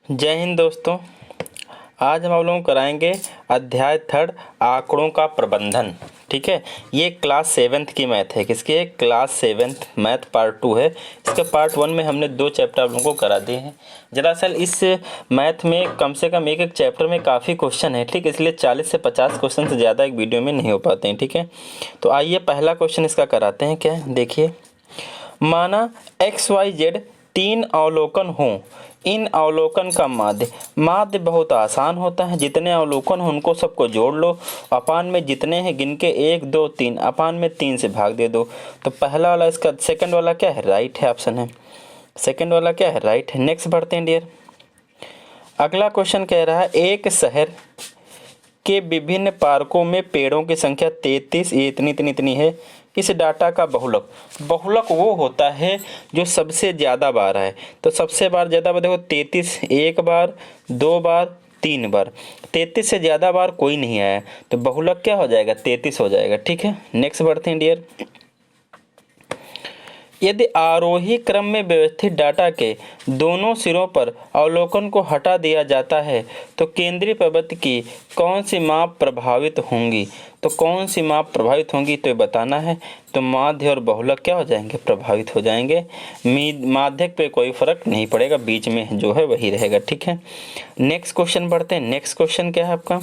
जय हिंद दोस्तों। आज हम आप लोगों को कराएंगे अध्याय 3 आंकड़ों का प्रबंधन। ठीक है, ये क्लास 7th की मैथ है। किसकी है? क्लास 7th मैथ पार्ट 2 है। इसके पार्ट 1 में हमने 2 चैप्टर आप लोगों को करा दिए हैं। दरअसल इस मैथ में कम से कम एक चैप्टर में काफ़ी क्वेश्चन है, ठीक है, इसलिए 40 से 50 क्वेश्चन से ज़्यादा एक वीडियो में नहीं हो पाते हैं। ठीक है, तो आइए पहला क्वेश्चन इसका कराते हैं। क्या है देखिए, माना XYZ 3 अवलोकन हों, इन अवलोकन का माध्य बहुत आसान होता है। जितने अवलोकन हो उनको सबको जोड़ लो, अपान में जितने हैं गिन के 1 2 3, अपान में 3 से भाग दे दो। तो पहला वाला इसका सेकंड वाला क्या है? राइट है, ऑप्शन है सेकंड वाला क्या है? राइट है। नेक्स्ट बढ़ते हैं डियर। अगला क्वेश्चन कह रहा है एक शहर के विभिन्न पार्कों में पेड़ों की संख्या 33 ये इतनी है। इस डाटा का बहुलक वो होता है जो सबसे ज़्यादा बार है। तो सबसे बार ज़्यादा बार देखो 33, एक बार, 2 बार, 3 बार। 33 से ज़्यादा बार कोई नहीं आया, तो बहुलक क्या हो जाएगा? 33 हो जाएगा। ठीक है, नेक्स्ट बढ़ते हैं डियर। यदि आरोही क्रम में व्यवस्थित डाटा के दोनों सिरों पर अवलोकन को हटा दिया जाता है तो केंद्रीय प्रवृत्ति की कौन सी माप प्रभावित होंगी? तो कौन सी माप प्रभावित होंगी तो ये बताना है। तो माध्य और बहुलक क्या हो जाएंगे? प्रभावित हो जाएंगे। माध्यक पे कोई फर्क नहीं पड़ेगा, बीच में जो है वही रहेगा। ठीक है, नेक्स्ट क्वेश्चन बढ़ते हैं। नेक्स्ट क्वेश्चन क्या है आपका?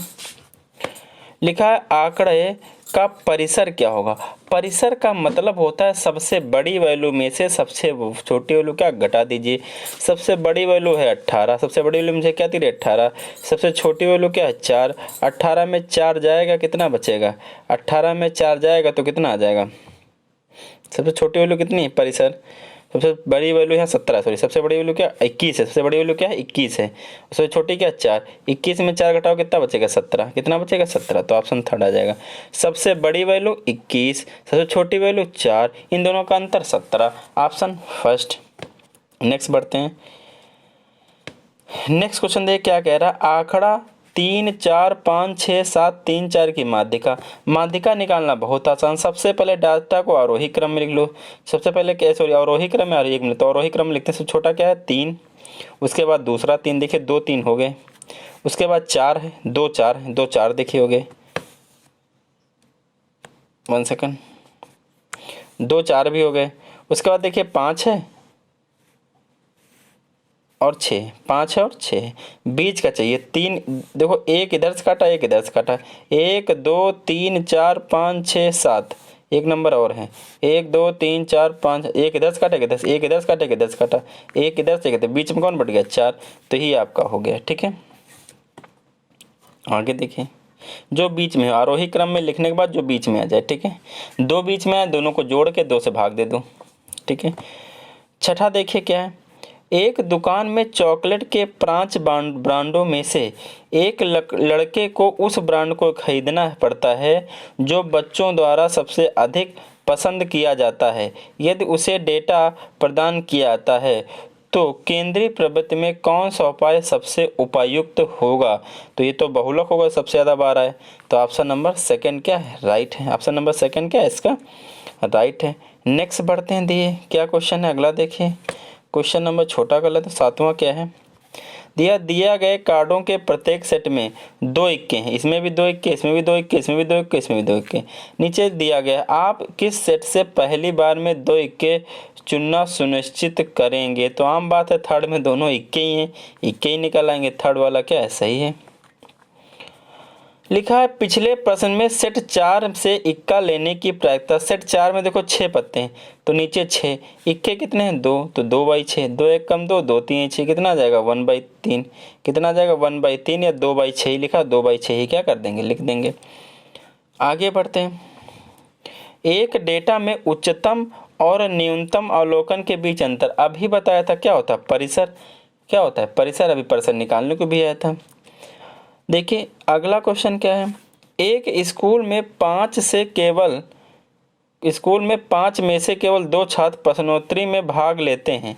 लिखा है आंकड़े का परिसर क्या होगा? परिसर का मतलब होता है सबसे बड़ी वैल्यू में से सबसे छोटी वैल्यू क्या घटा दीजिए। सबसे बड़ी वैल्यू है 18, सबसे बड़ी वैल्यू मुझे क्या थी? 18। सबसे छोटी वैल्यू क्या है? 4। 18 में 4 जाएगा, कितना बचेगा? 18 में 4 जाएगा तो कितना आ जाएगा? सबसे छोटी वैल्यू कितनी है? परिसर। सबसे बड़ी वैल्यू है 17, सॉरी सबसे बड़ी वैल्यू क्या? 21 है। सबसे बड़ी वैल्यू क्या है? 21 है। सबसे छोटी क्या? 4। 21 में 4 घटाओ कितना बचेगा? 17। कितना बचेगा? 17। तो ऑप्शन थर्ड आ जाएगा। सबसे बड़ी वैल्यू 21, सबसे छोटी वैल्यू 4, इन दोनों का अंतर 17। Option first. नेक्स्ट बढ़ते हैं। नेक्स्ट क्वेश्चन देखिए क्या कह रहा है। आंकड़ा 3 4 5 6 7 3 4 की माध्यिका निकालना बहुत आसान। सबसे पहले डाटा को आरोही क्रम में लिख लो। सबसे पहले क्या, सॉरी आरोही क्रम में, एक मिनट, तो आरोही क्रम में लिखते हैं। सबसे छोटा क्या है? 3। उसके बाद दूसरा 3, देखिए 2 3 हो गए। उसके बाद 4 है, 2 4 है, 2 4 देखिए हो गए। 1 सेकंड, 2 4 भी हो गए। उसके बाद देखिए 5 है और 6, 5 है और 6, बीच का चाहिए 3। देखो एक इधर से काटा, एक इधर से काटा, 1 2 3 4 5 6 7, एक नंबर और है 1 2 3 4 5, एक इधर से काटा, एक इधर से, एक इधर से काटा, एक इधर से काटा, एक इधर से, एक इधर, बीच में कौन बट गया? 4। तो ही आपका हो गया। ठीक है, आगे देखिए जो बीच में आरोही क्रम में लिखने के बाद जो बीच में आ जाए। ठीक है, 2 बीच में आए, दोनों को जोड़ के 2 से भाग दे दो। ठीक है, छठा देखिए क्या है। एक दुकान में चॉकलेट के 5 ब्रांडों में से एक लड़के को उस ब्रांड को खरीदना पड़ता है जो बच्चों द्वारा सबसे अधिक पसंद किया जाता है। यदि उसे डेटा प्रदान किया जाता है तो केंद्रीय प्रवृत्ति में कौन सा उपाय सबसे उपयुक्त होगा? तो ये तो बहुलक होगा, सबसे ज़्यादा बार आए। तो ऑप्शन नंबर सेकंड क्या है? राइट है। ऑप्शन नंबर सेकंड क्या है इसका? राइट है। नेक्स्ट बढ़ते हैं। दिए क्या क्वेश्चन है अगला देखिए। क्वेश्चन नंबर छोटा कर लेते हैं। 7वां क्या है? दिया गए कार्डों के प्रत्येक सेट में 2 इक्के हैं। इसमें भी 2 इक्के, इसमें भी 2 इक्के, इसमें भी 2 इक्के, इसमें भी 2 इक्के। नीचे दिया गया आप किस सेट से पहली बार में 2 इक्के चुनना सुनिश्चित करेंगे? तो आम बात है थर्ड में दोनों इक्के ही हैं, इक्के ही निकल आएंगे। थर्ड वाला क्या है? सही है। लिखा है पिछले प्रश्न में सेट 4 से इक्का लेने की प्रायिकता। सेट 4 में देखो 6 पत्ते हैं तो नीचे 6, इक्के कितने हैं? 2, तो 2/6, 2 1 कम 2, 2 3 6, कितना आ जाएगा? 1/3। कितना आ जाएगा? 1/3 या 2/6 ही लिखा, 2/6 ही क्या कर देंगे? लिख देंगे। आगे बढ़ते हैं। एक डेटा में उच्चतम और न्यूनतम अवलोकन के बीच अंतर अभी बताया था, क्या होता है? परिसर। क्या होता है? परिसर। अभी परिसर निकालने को भी आया था। देखिए अगला क्वेश्चन क्या है। एक स्कूल में 5 में से केवल 2 छात्र प्रश्नोत्तरी में भाग लेते हैं।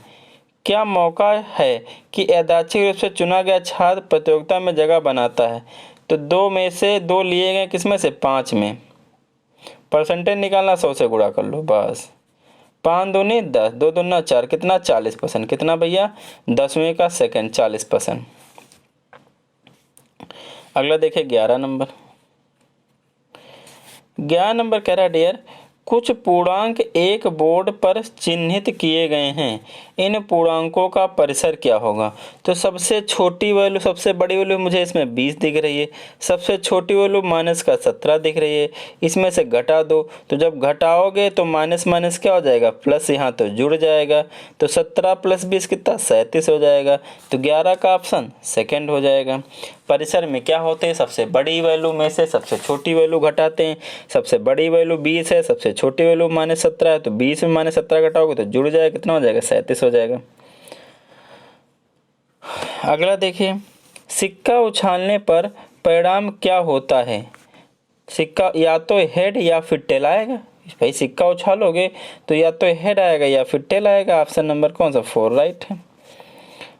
क्या मौका है कि यादृच्छिक रूप से चुना गया छात्र प्रतियोगिता में जगह बनाता है? तो 2 में से 2 लिए गए, किसमें से? 5 में। परसेंटेज निकालना, 100 से गुणा कर लो बस। 5 दूनी 10, 2 दूना 4, कितना? 40%। कितना भैया? 10वीं का सेकंड 40%। अगला देखिए 11 नंबर। 11 नंबर कह रहा है डियर, कुछ पूर्णांक एक बोर्ड पर चिन्हित किए गए हैं, इन पूर्णांकों का परिसर क्या होगा। तो सबसे छोटी वैल्यू सबसे बड़ी वैल्यू मुझे इसमें 20 दिख रही है, सबसे छोटी वैल्यू माइनस का 17 दिख रही है, इसमें से घटा दो, तो जब घटाओगे तो माइनस माइनस क्या हो जाएगा, प्लस, यहाँ तो जुड़ जाएगा, तो 17 + 20 कितना 37 हो जाएगा। तो 11 का ऑप्शन सेकंड हो जाएगा। परिसर में क्या होते हैं, सबसे बड़ी वैल्यू में से सबसे छोटी वैल्यू घटाते हैं। सबसे बड़ी वैल्यू 20 है, सबसे छोटी वैल्यू -17 है, तो 20 में -17 घटाओगे तो जुड़ जाएगा, कितना हो जाएगा, 37 हो जाएगा। अगला देखिए, सिक्का उछालने पर परिणाम क्या होता है। सिक्का या तो हेड या फिर टेल आएगा। भाई सिक्का उछालोगे तो या तो हेड आएगा या फिर टेल आएगा। ऑप्शन नंबर कौन सा 4 राइट है।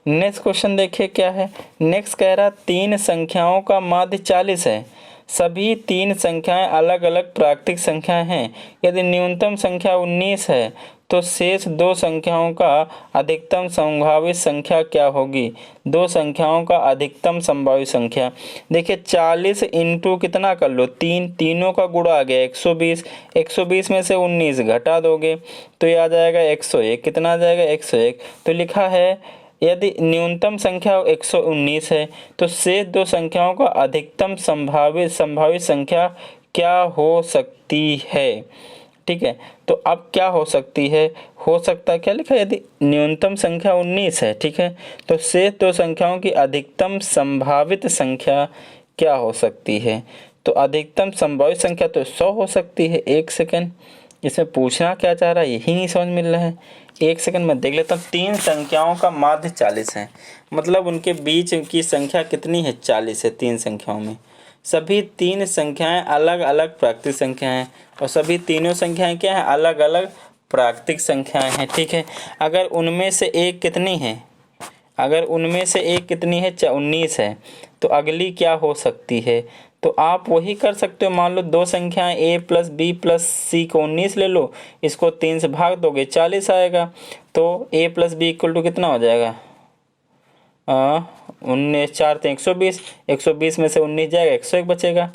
नेक्स्ट क्वेश्चन देखिए क्या है। नेक्स्ट कह रहा 3 संख्याओं का माध्य 40 है, सभी 3 संख्याएं अलग अलग प्राकृतिक संख्याएं हैं। यदि न्यूनतम संख्या 19 है तो शेष 2 संख्याओं का अधिकतम संभावित संख्या क्या होगी। 2 संख्याओं का अधिकतम संभावित संख्या, देखिए 40 इंटू कितना कर लो 3, तीनों का गुणा आ गया 120, 120 में से 19 घटा दोगे तो ये आ जाएगा 101, कितना आ जाएगा 101। तो लिखा है यदि न्यूनतम संख्या 119 है तो शेष 2 संख्याओं का अधिकतम संभावित संख्या क्या हो सकती है। ठीक है, तो अब क्या हो सकती है, हो सकता है क्या लिखा है, यदि न्यूनतम संख्या 19 है, ठीक है, तो शेष 2 संख्याओं की अधिकतम संभावित संख्या क्या हो सकती है। तो अधिकतम संभावित संख्या तो 100 हो सकती है। एक सेकंड, इसमें पूछना क्या चाह रहा है यही नहीं समझ मिल रहा है। एक सेकंड में देख लेता हूँ। 3 संख्याओं का माध्य 40 है, मतलब उनके बीच की संख्या कितनी है, 40 है। 3 संख्याओं में सभी 3 संख्याएं अलग अलग प्राकृतिक संख्याएं हैं, और सभी तीनों संख्याएं क्या है, अलग अलग प्राकृतिक संख्याएं हैं। ठीक है, अगर उनमें से एक कितनी है, अगर उनमें से एक कितनी है 19 है, तो अगली क्या हो सकती है। तो आप वही कर सकते हो, मान लो 2 संख्याएं a + b + c को 19 ले लो, इसको 3 से भाग दोगे 40 आएगा। तो a + b = कितना हो जाएगा, 19 4 × 120, 120 में से 19 जाएगा 101 बचेगा।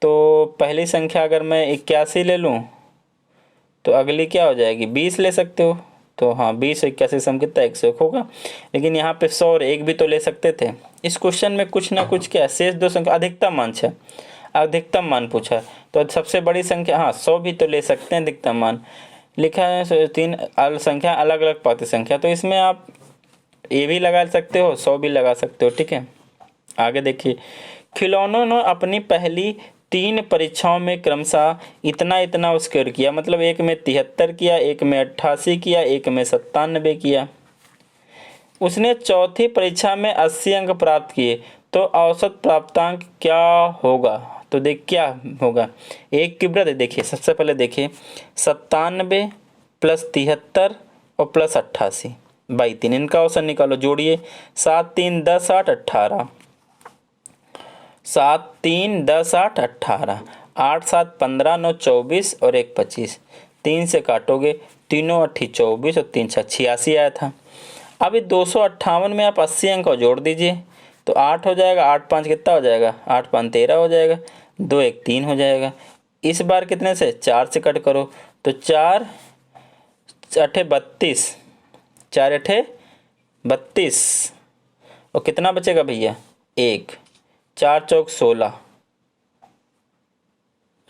तो पहली संख्या अगर मैं 81 ले लूँ तो अगली क्या हो जाएगी 20 ले सकते हो। तो हाँ 20 और 81 सम कितना 101 होगा। लेकिन यहाँ पे 100 और 1 भी तो ले सकते थे। इस क्वेश्चन में कुछ ना कुछ क्या शेष 2 संख्या अधिकतम मान है, अधिकतम मान पूछा, तो सबसे बड़ी संख्या हाँ 100 भी तो ले सकते हैं अधिकतम मान। लिखा है 3 संख्या अलग अलग प्राकृतिक संख्या, तो इसमें आप ये भी लगा सकते हो 100 भी लगा सकते हो। ठीक है, आगे देखिए। खिलौनों ने अपनी पहली 3 परीक्षाओं में क्रमशः इतना इतना स्कोर किया, मतलब एक में 73 किया, एक में 88 किया, एक में 97 किया। उसने चौथी परीक्षा में 80 अंक प्राप्त किए, तो औसत प्राप्तांक क्या होगा। तो देख क्या होगा, एक की वृद्धि देखिए, सबसे पहले देखिए 97 + 73 और +88 22, इनका औसत निकालो, जोड़िए 7 3 10 8 18, 7 3 10 8 18, 8 7 15 9 24 और 1 25, 3 से काटोगे, तीनों 8 24 और 3 6 86 आया था। अभी 258 में आप 80 अंक को जोड़ दीजिए, तो 8 हो जाएगा, 8 5 कितना हो जाएगा, 8 5 13 हो जाएगा, 2 1 3 हो जाएगा। इस बार कितने से 4 से कट करो, तो 4 8 32, 4 8 32 और कितना बचेगा भैया 1, 4 चौक 16,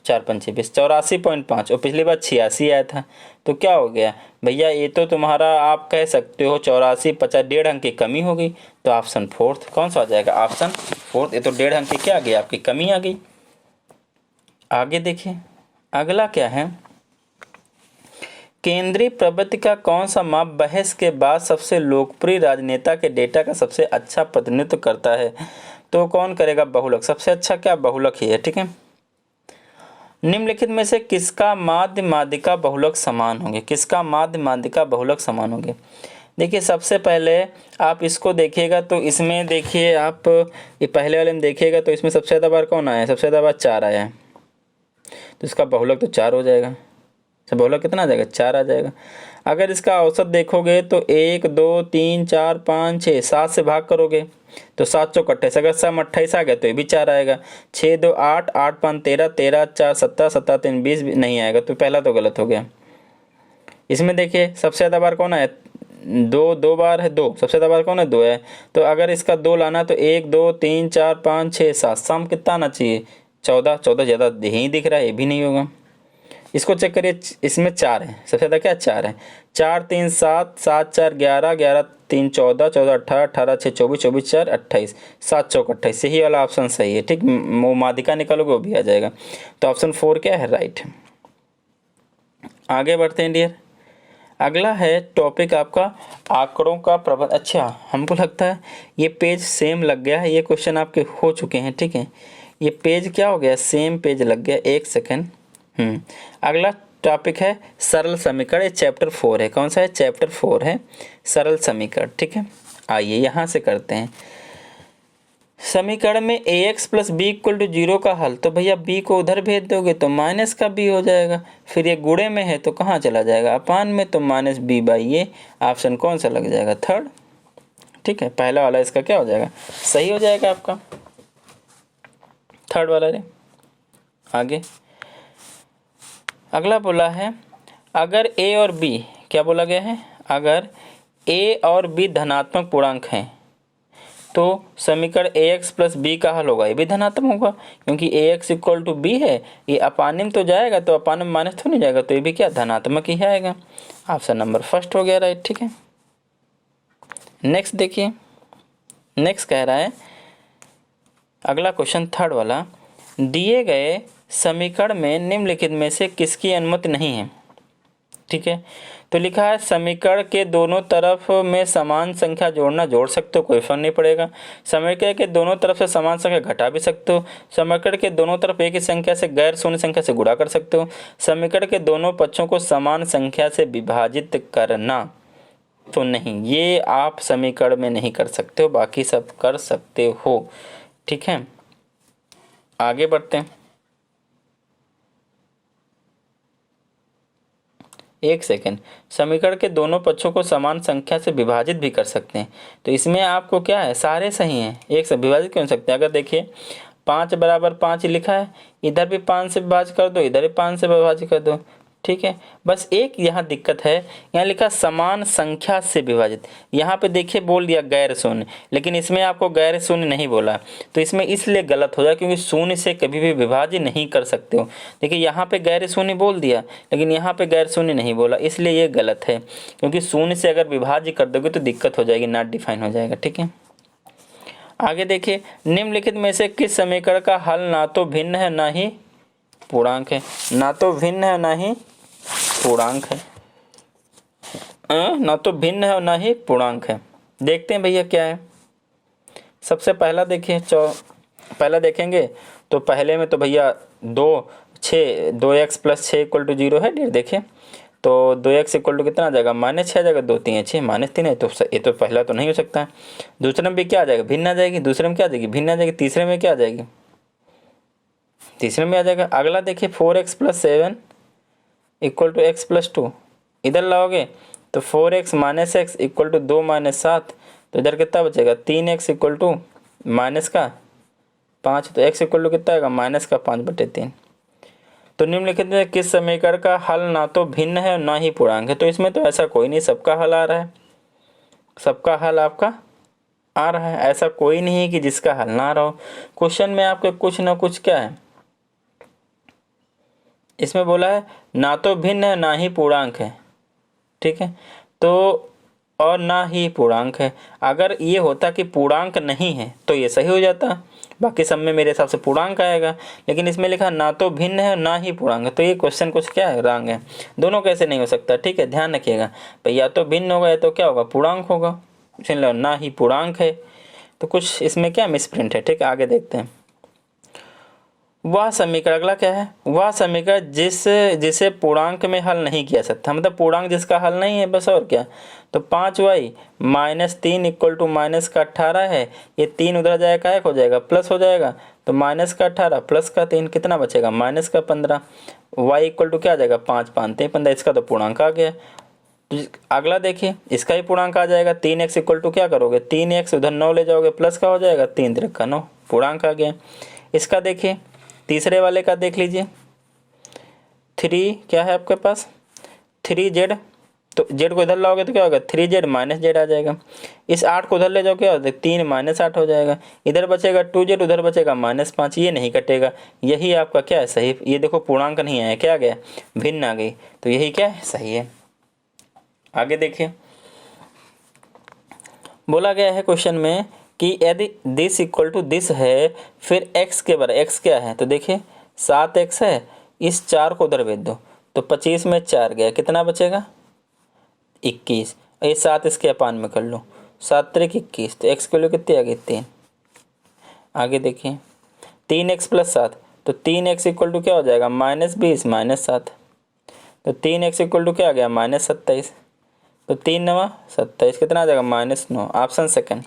4 5 20, 84.5 और पिछली बार 86 आया था। तो क्या हो गया भैया, ये तो तुम्हारा आप कह सकते हो 84 50 1.5 अंक की कमी हो गई। तो ऑप्शन 4 कौन सा आ जाएगा, ऑप्शन 4। ये तो 1.5 अंक की क्या आ गई, आपकी कमी आ गई। आगे देखिए अगला क्या है। केंद्रीय प्रवृत्ति का कौन सा माप बहस के बाद सबसे लोकप्रिय राजनेता के डेटा का सबसे अच्छा प्रतिनिधित्व करता है। तो कौन करेगा, बहुलक। सबसे अच्छा क्या, बहुलक ही है। ठीक है, निम्नलिखित में से किसका माध्य माध्यिका बहुलक समान होंगे, किसका माध्य माध्यिका बहुलक समान होंगे। देखिए सबसे पहले आप इसको देखिएगा, तो इसमें देखिए आप ये पहले वाले में देखिएगा तो इसमें सबसे ज़्यादा बार कौन आया है, सबसे ज़्यादा बार 4 आया है, तो इसका बहुलक तो 4 हो जाएगा। तो बोला कितना आ जाएगा, 4 आ जाएगा। अगर इसका औसत देखोगे तो 1 2 3 4 5 6, 7 से भाग करोगे तो 7 चौक 28, अगर सम 28 आ गया तो ये भी 4 आएगा। 6 2 8, 8 5 13, 13 4 17, 17 3 20 नहीं आएगा, तो पहला तो गलत हो गया। इसमें देखिए सबसे ज़्यादा बार कौन है, 2 बार है, 2 सबसे ज़्यादा बार कौन है, 2 है। तो अगर इसका 2 लाना तो 1 2 3 4 5 6 7, सम कितना आना चाहिए, 14, 14 ज़्यादा यही दिख रहा है, ये भी नहीं होगा। इसको चेक करिए, इसमें 4 है, सबसे ज़्यादा क्या 4 है। 4 3 7, 7 4 11, 11 3 14, 14 18, 18 6 24, 24 4 28, 7 चौक 28, यही वाला ऑप्शन सही है। ठीक, माध्यिका निकालोगे वो भी आ जाएगा। तो ऑप्शन 4 क्या है, राइट। आगे बढ़ते हैं डियर। अगला है टॉपिक आपका आंकड़ों का प्रबंध। अच्छा, हमको लगता है ये पेज सेम लग गया है, ये क्वेश्चन आपके हो चुके हैं। ठीक है, ये पेज क्या हो गया, सेम पेज लग गया, एक सेकेंड। अगला टॉपिक है सरल समीकरण, चैप्टर 4 है। कौन सा है, चैप्टर 4 है सरल समीकरण। ठीक है, आइए यहाँ से करते हैं। समीकरण में ax + b = 0 का हल, तो भैया b को उधर भेज दोगे तो माइनस का b हो जाएगा। फिर ये गुणे में है तो कहाँ चला जाएगा, अपान में, तो -b/a। ऑप्शन कौन सा लग जाएगा, थर्ड। ठीक है, पहला वाला इसका क्या हो जाएगा, सही हो जाएगा आपका, थर्ड वाला रे। आगे अगला बोला है, अगर a और b, क्या बोला गया है, अगर a और b धनात्मक पूर्णांक हैं तो समीकरण ax + b का हल होगा, ये भी धनात्मक होगा, क्योंकि ax = b है, ये अपाने में तो जाएगा, तो अपाने में माइनस तो नहीं जाएगा, तो ये भी क्या धनात्मक ही आएगा। ऑप्शन नंबर फर्स्ट हो गया, राइट। ठीक है, नेक्स्ट देखिए, नेक्स्ट कह रहा है अगला क्वेश्चन थर्ड वाला, दिए गए समीकरण में निम्नलिखित में से किसकी अनुमति नहीं है। ठीक है, तो लिखा है समीकरण के दोनों तरफ में समान संख्या जोड़ना, जोड़ सकते हो, कोई फर्क नहीं पड़ेगा। समीकरण के दोनों तरफ से समान संख्या घटा भी सकते हो। समीकरण के दोनों तरफ एक ही संख्या से गैर शून्य संख्या से गुणा कर सकते हो। समीकरण के दोनों पक्षों को समान संख्या से विभाजित करना, तो नहीं, ये आप समीकरण में नहीं कर सकते हो, बाकी सब कर सकते हो। ठीक है, आगे बढ़ते हैं। एक सेकेंड, समीकरण के दोनों पक्षों को समान संख्या से विभाजित भी कर सकते हैं, तो इसमें आपको क्या है, सारे सही हैं, एक से विभाजित क्यों सकते हैं। अगर देखिए 5 = 5 लिखा है, इधर भी 5 से विभाजित कर दो, इधर भी 5 से विभाजित कर दो। ठीक है, बस एक यहाँ दिक्कत है, यहाँ लिखा समान संख्या से विभाजित, यहाँ पे देखिए बोल दिया गैर शून्य, लेकिन इसमें आपको गैर शून्य नहीं बोला, तो इसमें इसलिए गलत हो जाए क्योंकि शून्य से कभी भी विभाजित नहीं कर सकते हो। देखिए यहाँ पे गैर शून्य बोल दिया, लेकिन यहाँ पे गैर शून्य नहीं बोला, इसलिए ये गलत है, क्योंकि शून्य से अगर विभाजित कर दोगे तो दिक्कत हो जाएगी, नॉट डिफाइन हो जाएगा। ठीक है, आगे देखिए, निम्नलिखित में से किस समीकरण का हल ना तो भिन्न है ना ही पूर्णांक है। ना तो भिन्न है ना ही पूर्णांक है, ना तो भिन्न है और ना ही पूर्णांक है। देखते हैं भैया क्या है। सबसे पहला देखिए, पहला देखेंगे तो पहले में तो भैया 2x + 6 = 0 है। देखिए तो 2x = कितना आ जाएगा, -6 आ जाएगा, 2 3 6 -3 है, तो ये तो पहला तो नहीं हो सकता है। दूसरे में भी क्या आ जाएगा, भिन्न आ जाएगी, दूसरे में क्या आ जाएगी, भिन्न आ जाएगी, तीसरे में क्या आ जाएगी, तीसरे में आ जाएगा। अगला देखिए 4x + 7 = x + 2, इधर लाओगे तो 4x - x = 2 - 7, तो इधर कितना बचेगा, 3x = -5, तो x = कितना आएगा, -5/3। तो निम्नलिखित में किस समीकरण का हल ना तो भिन्न है और ना ही पूर्णांक है। तो इसमें तो ऐसा कोई नहीं, सबका हल आ रहा है, सबका हल आपका आ रहा है, ऐसा कोई नहीं है कि जिसका हल ना आ रहा हो। क्वेश्चन में आपके कुछ ना कुछ क्या है, इसमें बोला है ना तो भिन्न है ना ही पूर्णांक है। ठीक है, तो और ना ही पूर्णांक है, अगर ये होता कि पूर्णांक नहीं है तो ये सही हो जाता, बाकी सब में मेरे हिसाब से पूर्णांक आएगा, लेकिन इसमें लिखा ना तो भिन्न है ना ही पूर्णांक है, तो ये क्वेश्चन कुछ क्या है, रॉन्ग है। दोनों कैसे नहीं हो सकता, ठीक है, ध्यान रखिएगा, तो या तो भिन्न होगा या तो क्या होगा, पूर्णांक होगा, इसलिए ना ही पूर्णांक है, तो कुछ इसमें क्या मिसप्रिंट है। ठीक है, आगे देखते हैं। वह समीकरण, अगला क्या है, वह समीकरण जिसे पूर्णांक में हल नहीं किया सकता, मतलब पूर्णांक जिसका हल नहीं है, बस, और क्या। तो 5y - 3 = -18 है, ये 3 उधर जाएगा, 1 हो जाएगा, प्लस हो जाएगा, तो -18 + 3 कितना बचेगा, -15। y इक्वल टू क्या आ जाएगा 5 5 15, इसका तो पूर्णांक आ गया। तो अगला देखिए इसका ही पूर्णांक आ जाएगा 3x इक्वल टू क्या करोगे 3x उधर 9 ले जाओगे प्लस का हो जाएगा 3 3 का 9 पूर्णांक आ गया। इसका देखिए तीसरे वाले का देख लीजिए 3 क्या है आपके पास 3z, तो z को इधर लाओगे तो क्या होगा 3z माइनस जेड आ जाएगा। इस 8 को उधर ले जाओ क्या होगा 3 माइनस 8 हो जाएगा। इधर बचेगा 2z उधर बचेगा -5, ये नहीं कटेगा। यही आपका क्या है सही। ये देखो पूर्णांक नहीं आया, क्या आ गया भिन्न आ गई, तो यही क्या है सही है। आगे देखिए बोला गया है क्वेश्चन में कि यदि दिस इक्वल टू दिस है फिर x के बराबर, x क्या है तो देखिए 7x है, इस 4 को उधर भेज दो तो 25 में 4 गया, कितना बचेगा 21, ये 7 इसके अपान में कर लो 7 3 21, तो x की वैल्यू कितनी आ गई 3। आगे देखिए 3x प्लस 7, तो 3x इक्वल टू क्या हो जाएगा -20 -7, तो 3x इक्वल टू क्या आ गया -27, तो 3 9 27, कितना आ जाएगा -9, ऑप्शन सेकंड।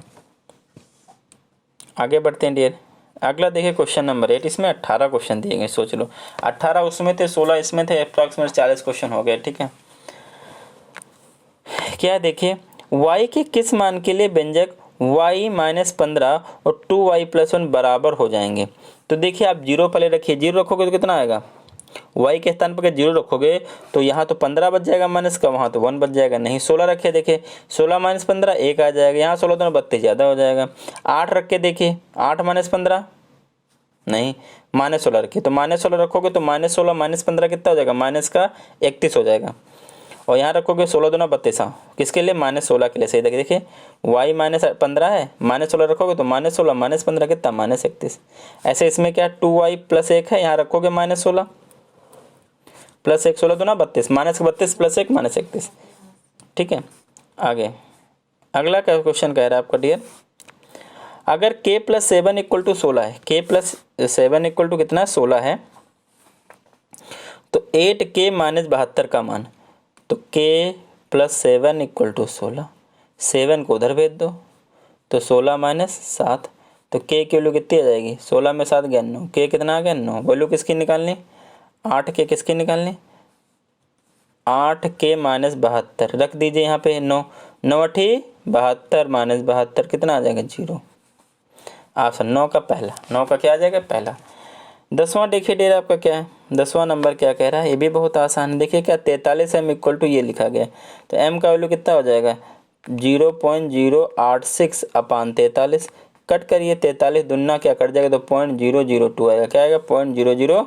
आगे बढ़ते हैं डियर। अगला देखिए क्वेश्चन नंबर 8, इसमें 18 क्वेश्चन दिए गए, सोच लो 18 उसमें थे 16 इसमें थे, अप्रॉक्सीमेट 40 क्वेश्चन हो गए। ठीक है, क्या देखिए y के किस मान के लिए व्यंजक y -15 और 2y + 1 बराबर हो जाएंगे। तो देखिए आप जीरो पहले रखिए, जीरो रखोगे तो कितना आएगा y के स्थान पर जीरो रखोगे तो यहाँ तो 15 बच जाएगा माइनस का, वहाँ तो 1 बच जाएगा। नहीं 16 रखे, देखिए 16 - 15 1 आ जाएगा, यहाँ 16 तो 32 ज़्यादा हो जाएगा। 8 रख के देखिए 8 - 15 नहीं -16 रखिए, तो -16 रखोगे तो -16 - 15 कितना हो जाएगा माइनस का 31 हो जाएगा। और यहाँ रखोगे 16 दूना 32, किसके लिए -16 के लिए। सही देखिए y -15 है, -16 रखोगे तो -16 - 15 कितना -31। ऐसे इसमें क्या 2y + 1 है, यहाँ रखोगे -16 + 1 16 दूना 32, -32 + 1 -31। ठीक है, आगे अगला क्वेश्चन कह रहा है आपका डियर, अगर k + 7 = 16 है, k + 7 = कितना 16 है, तो 8k - 72 का मान, तो k + 7 = 16, 7 को उधर भेज दो तो 16 - 7, तो k की वैल्यू कितनी आ जाएगी 16 में 7 गया 9, k कितना आ गया 9। वैल्यू किसकी निकालनी 8k किसकी निकालनी 8k - 72 रख दीजिए यहाँ पे 9 9 8 72 - 72 कितना आ जाएगा 0। ऑप्शन 9 का पहला, 9 का क्या आ जाएगा पहला। 10वां देखिए डेरा आपका क्या है, 10वां नंबर क्या कह रहा है, ये भी बहुत आसान है। देखिए क्या 43m = ये लिखा गया, तो m का वैल्यू कितना हो जाएगा 0.086 अपान 43, कट करिए 43 दुना क्या कट जाएगा तो 0.002 आएगा, क्या आएगा 0.002,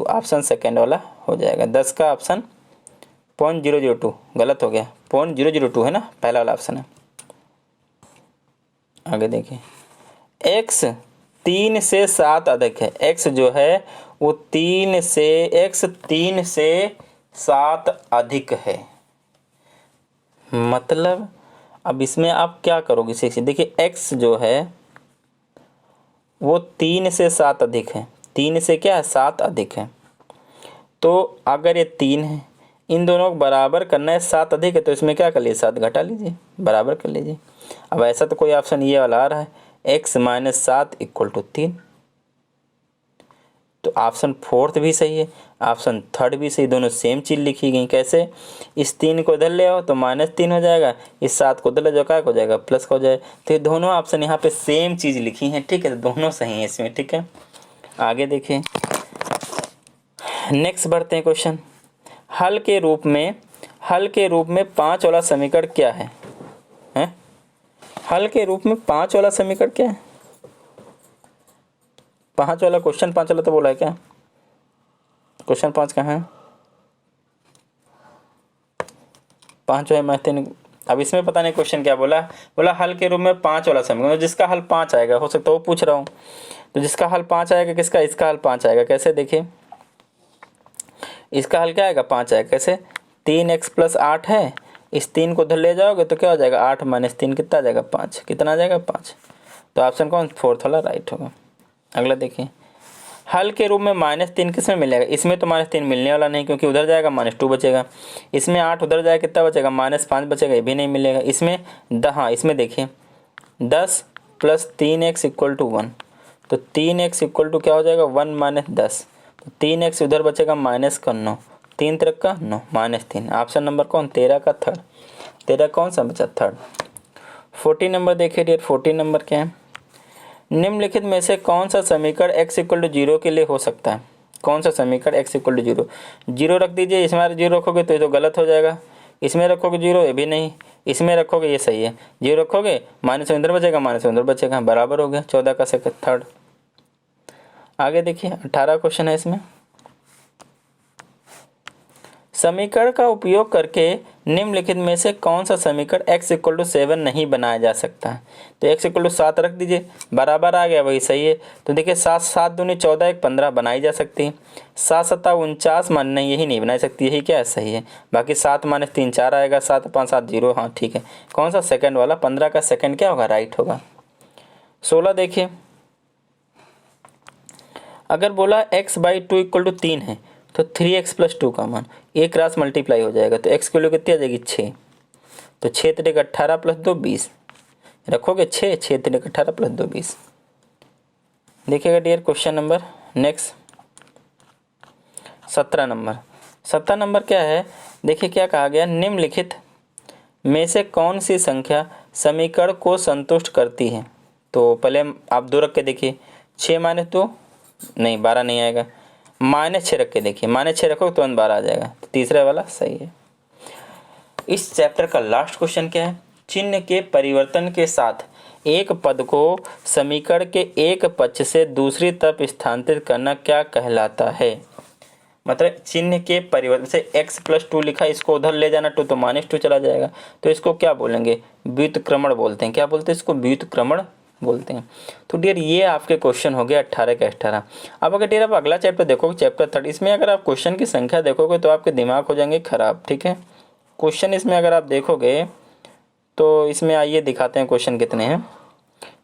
ऑप्शन सेकेंड वाला हो जाएगा। 10 का ऑप्शन 0.002 गलत हो गया, 0.002 है ना, पहला वाला ऑप्शन है। आगे देखिए x 3 से 7 अधिक है, x जो है वो 3 से 7 अधिक है, मतलब अब इसमें आप क्या करोगे देखिए, देखिए x जो है वो 3 से 7 अधिक है, 3 से क्या है 7 अधिक है, तो अगर ये 3 है इन दोनों को बराबर करना है, 7 अधिक है तो इसमें क्या कर लीजिए 7 घटा लीजिए बराबर कर लीजिए। अब ऐसा तो कोई ऑप्शन ये वाला आ रहा है x - 7 = 3, तो ऑप्शन फोर्थ भी सही है, ऑप्शन थर्ड भी सही, दोनों सेम चीज़ लिखी गई। कैसे, इस 3 को इधर ले आओ तो -3 हो जाएगा, इस 7 को इधर ले जाओ क्या हो जाएगा प्लस का हो जाएगा, तो ये दोनों ऑप्शन यहाँ पे सेम चीज़ लिखी हैं। ठीक है, तो दोनों सही हैं इसमें। ठीक है, आगे देखिए नेक्स्ट बढ़ते हैं क्वेश्चन। हल के रूप में 5 वाला समीकरण क्या है, हैं? हल के रूप में 5 वाला समीकरण क्या है, 5 वाला क्वेश्चन 5 वाला तो बोला है क्या, क्वेश्चन 5 कहाँ है, 5 है मैथ। अब इसमें पता नहीं क्वेश्चन क्या बोला हल के रूप में 5 वाला समीकरण, जिसका हल 5 आएगा, हो सकता है वो पूछ रहा हूँ, तो जिसका हल 5 आएगा किसका, इसका हल 5 आएगा। कैसे देखिए, इसका हल क्या आएगा 5 आएगा, कैसे 3x + 8 है, इस 3 को उधर ले जाओगे तो क्या हो जाएगा 8 - 3 कितना आ जाएगा 5, कितना आ जाएगा 5, तो ऑप्शन कौन फोर्थ वाला राइट होगा। अगला देखिए, हल के रूप में -3 किस में मिलेगा, इसमें तो -3 मिलने वाला नहीं क्योंकि उधर जाएगा -2 बचेगा, इसमें 8 उधर जाएगा कितना बचेगा -5 बचेगा, ये भी नहीं मिलेगा। इसमें हाँ इसमें देखिए 10 + 3x = 1, तो 3x = क्या हो जाएगा 1 - 10, तो 3x उधर बचेगा माइनस का 9, 3 तिरक का 9 -3। ऑप्शन नंबर कौन 13 का थर्ड, 13 कौन सा बचा थर्ड। 14 नंबर देखिए डियर, 14 नंबर क्या है, निम्नलिखित में से कौन सा समीकरण x इक्वल टू 0 के लिए हो सकता है। कौन सा समीकरण x इक्वल टू 0, 0 रख दीजिए, इसमें 0 रखोगे तो ये तो गलत हो जाएगा, इसमें रखोगे 0 ये भी नहीं, इसमें रखोगे ये सही है, 0 रखोगे माइनस इधर बचेगा, माइनस इधर बचेगा, बराबर हो गया 14 का सेकंड थर्ड। आगे देखिए 18 क्वेश्चन है इसमें, समीकरण का उपयोग करके निम्नलिखित में से कौन सा समीकरण x इक्वल टू 7 नहीं बनाया जा सकता है। तो x इक्वल टू 7 रख दीजिए, बराबर आ गया वही सही है। तो देखिए 7 7 दूनी 14 1 15 बनाई जा सकती है, 7 7 49 मान नहीं, यही नहीं बनाई सकती, यही क्या है सही है। बाकी 7 - 3 4 आएगा, 7 5 7 0, हाँ ठीक है। कौन सा सेकंड वाला 15 का सेकंड क्या होगा राइट होगा। 16 देखिए, अगर बोला x/2 इक्वल टू 3 है तो 3x + 2 का मान एक क्रॉस मल्टीप्लाई हो जाएगा, तो x की वैल्यू कितनी आ जाएगी 6, तो 6 × 18 + 2 20 रखोगे 6 6 × 18 + 2 20। देखिएगा dear question number next 17 number, 17 number क्या है, देखिए क्या कहा गया, निम्नलिखित में से कौन सी संख्या समीकरण को संतुष्ट करती है। तो पहले आप 2 रख के देखिए, 6 - 2 नहीं 12 नहीं आएगा, -6 रख के देखिए, -6 रखो तो 12 आ जाएगा, तो तीसरा वाला सही है। इस चैप्टर का लास्ट क्वेश्चन क्या है, चिन्ह के परिवर्तन के साथ एक पद को समीकरण के एक पक्ष से दूसरी तरफ स्थानांतरित करना क्या कहलाता है। मतलब चिन्ह के परिवर्तन से x + 2 लिखा, इसको उधर ले जाना 2 तो -2 चला जाएगा, तो इसको क्या बोलेंगे व्युत्क्रमण बोलते हैं। क्या बोलते हैं इसको, व्युत्क्रमण बोलते हैं। तो डियर ये आपके क्वेश्चन हो गए 18 के 18। अब अगर डियर आप अगला चैप्टर देखोगे चैप्टर 30, इसमें अगर आप क्वेश्चन की संख्या देखोगे तो आपके दिमाग हो जाएंगे खराब, ठीक है। क्वेश्चन इसमें अगर आप देखोगे तो इसमें आइए दिखाते हैं क्वेश्चन कितने हैं।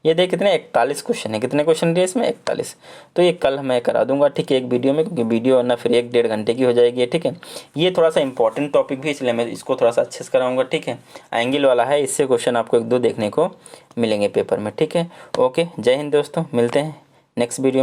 ये देख कितने 41 क्वेश्चन है, कितने क्वेश्चन दिए इसमें 41। तो ये कल मैं करा दूंगा ठीक है एक वीडियो में, क्योंकि वीडियो वरना फिर 1-1.5 घंटे की हो जाएगी, ठीक है। ये थोड़ा सा इंपॉर्टेंट टॉपिक भी, इसलिए मैं इसको थोड़ा सा अच्छे से कराऊंगा, ठीक है। एंगल वाला है, इससे क्वेश्चन आपको 1-2 देखने को मिलेंगे पेपर में, ठीक है। ओके, जय हिंद दोस्तों, मिलते हैं नेक्स्ट वीडियो में।